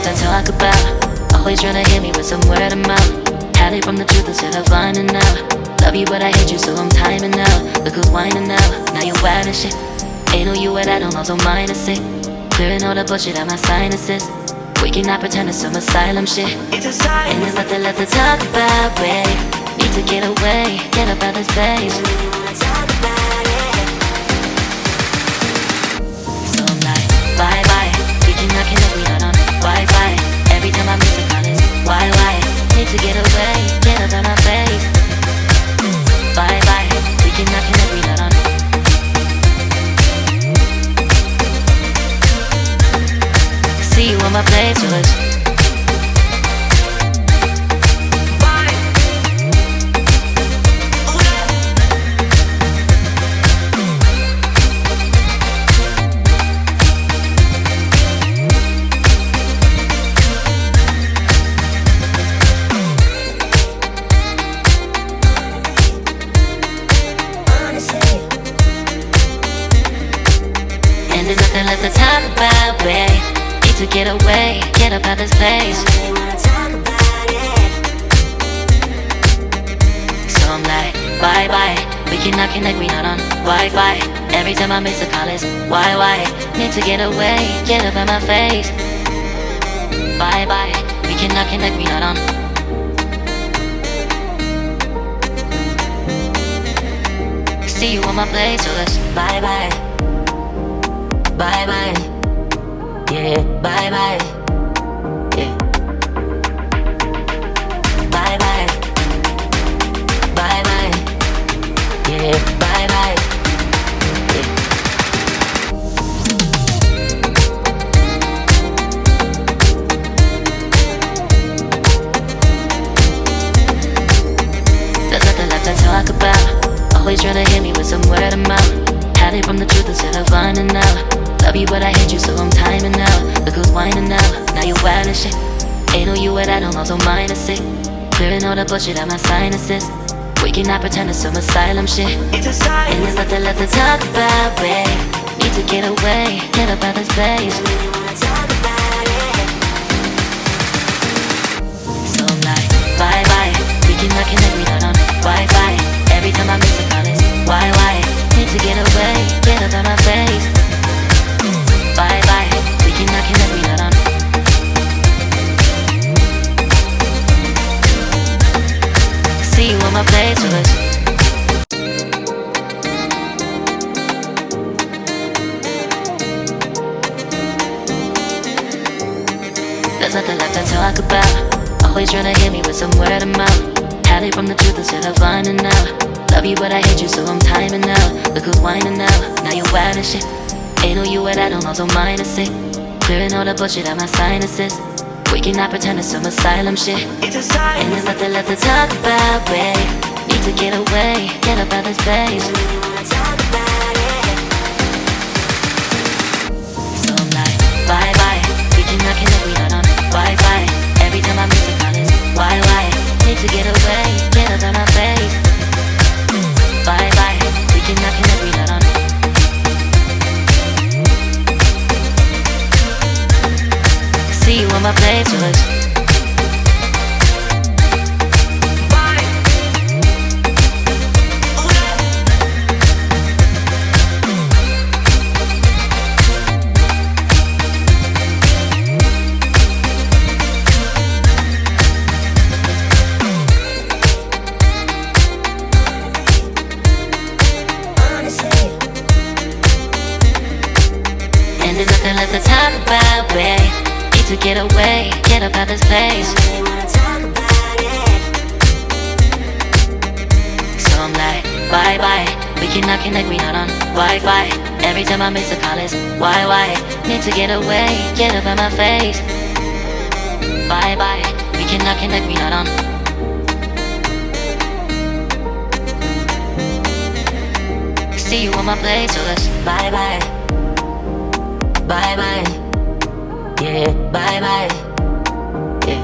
lot to talk about. Always trying to hit me with some word of mouth. Hide it from the truth instead of finding out. Love you but I hate you so I'm timing out. Look who's whining now, now you wild and shit. Ain't no you at I don't know, so mine is sick. Clearing all the bullshit out my sinuses. We cannot pretend it's some asylum shit. It's a sign. And there's nothing left to talk about, babe. Need to get away, get up out this place. So I'm like, bye bye. We cannot connect, we not on Wi-Fi. Every time I miss a call it's why? Need to get away, get up out my face. Bye bye. We cannot connect, we not on. See you on my playlist. And there's nothing left to talk about, babe. Need to get away, get up out this place. So I'm like, bye bye. We cannot connect, we not on Wi-Fi. Every time I miss a call it's why? Need to get away, get up out my face. Bye bye. We cannot connect, we not on. See you on my playlist. Bye bye. Bye bye. Yeah, bye bye. Yeah. Bye bye. Bye bye. Yeah, bye bye. Yeah. There's nothing left to talk about. Always trying to hit me with some word of mouth. Hide it from the truth instead of finding out. Love you but I hate you so I'm timing out. Look who's whining now, now you wild and shit. Ain't no you at I don't know, so mine is sick. Clearing all the bullshit out my sinuses. We cannot pretend it's some asylum shit. It's a sign. And there's nothing left to talk about, babe. Need to get away, get up out this place. So I'm like, bye bye. We cannot connect, we not on Wi-Fi. Every time I miss a call it's why? Need to get away, get up out my face. Bye bye. We cannot connect, we not on. See you on my playlist. There's nothing left to talk about. Always trying to hit me with some word of mouth. Hide it from the truth instead of finding out. Love you but I hate you so I'm timing out. Look who's whining now, now you wild and shit. Ain't no you at I don't know, so mine is sick. Clearing all the bullshit out my sinuses. We cannot pretend it's some asylum shit. It's a sign. And there's nothing left to talk about, babe. Need to get away, get up out this place. So I'm like, bye bye. We cannot connect, we not on Wi-Fi. Every time I miss a call it's why? Need to get away, get up out my face. Bye bye. We cannot connect, we not on. See you on my playlist. And there's nothing left to talk about, babe. To get away, get up out this place. So I'm like, bye bye. We cannot connect, we not on Wi-Fi. Every time I miss a call it's why? Need to get away, get up out my face. Bye bye. We cannot connect, we not on. See you on my playlist. Bye bye. Bye bye. Yeah, bye bye. Yeah.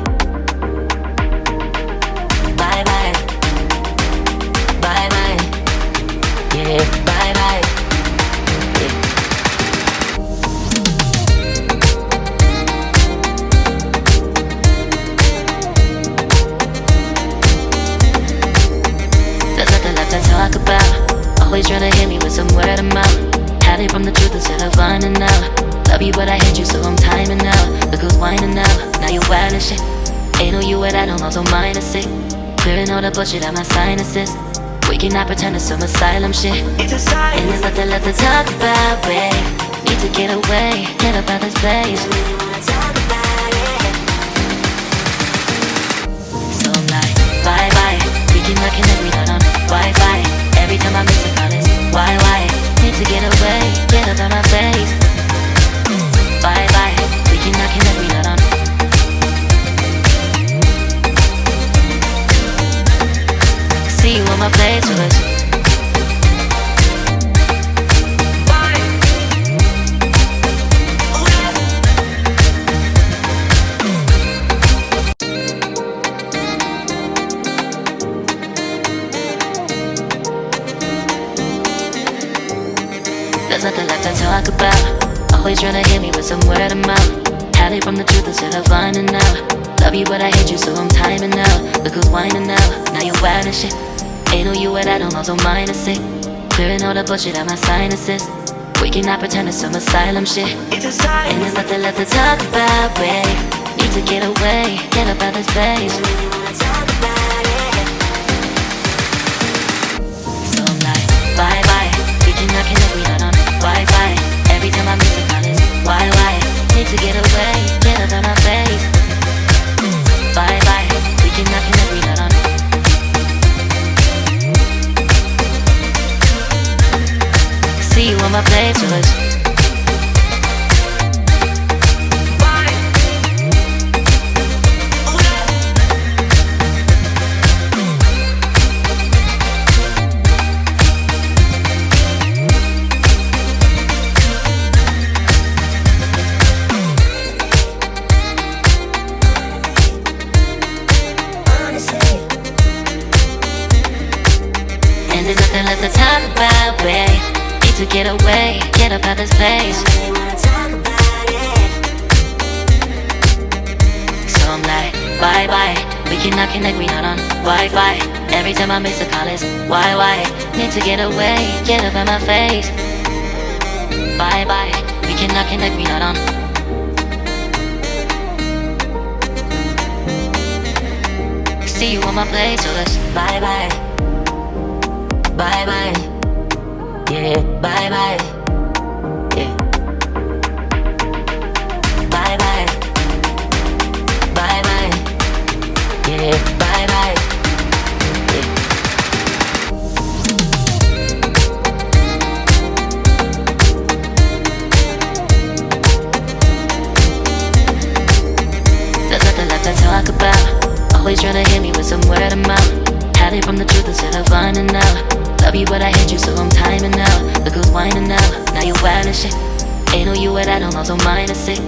Bye bye. Bye bye. Yeah, bye bye. Yeah. left to talk about. Always trying to hit me with some word of mouth. Hiding from the truth instead of finding out. Love you but I hate you so I'm timing out. Look who's whining now, now you wild and shit. Ain't no you without no so mine is sick. Clearing all the bullshit out my sinuses. We cannot pretend it's some asylum shit. And there's nothing left to talk about, babe. Need to get away, get up out this place. So I'm like, bye bye. We cannot connect, we not on Wi-Fi. Every time I miss a call it's why? Need to get away, get up out my face. Bye bye. We cannot connect, we not on. See you on my place with us. There's nothing left to talk about. Always trying to hit me with some word of mouth. Hiding from the truth instead of finding out. Love you but I hate you so I'm timing out. Look who's whining now, now you wild and shit. Ain't no you without no so mine is sick. Clearing all the bullshit out my sinuses. We cannot pretend it's some asylum shit. And there's nothing left to talk about, babe. Need to get away, get up out this place. So I'm like, bye bye. We cannot connect, we not on Wi-Fi. Every time I miss a call it's why? Need to get away, get up out my face. Bye bye. We cannot connect, we not on. See you on my place with us. And there's nothing left to talk about, babe. Need to get away, get up out this place. So I'm like, bye bye. We cannot connect, we not on Wi-Fi. Every time I miss a call it's why? Need to get away, get up out my face. Bye bye. We cannot connect, we not on. See you on my place, so let's bye bye. Bye bye, yeah, bye bye, yeah. Bye bye, bye bye, yeah, bye bye, yeah. There's nothing left to talk about. Always trying to hit me with some word of mouth. Hiding from the truth instead of finding out. Love you but I hate you so I'm timing out. Look who's whining now, now you wild and shit. Ain't no you without no so mine is sick.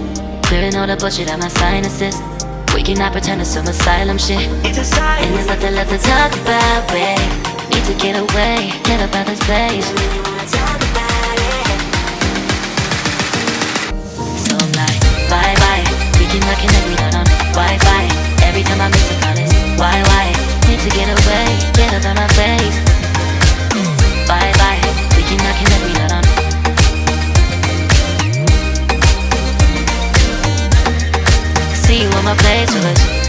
Clearing all the bullshit out my sinuses. We cannot pretend it's some asylum shit. And there's nothing left to talk about, babe. Need to get away, get up out this place. So I'm like, bye bye. We cannot connect, we not on Wi-Fi. Every time I miss a call it's why? Need to get away, get up out my face. Bye bye. We cannot connect, we not on. See you on my place with us.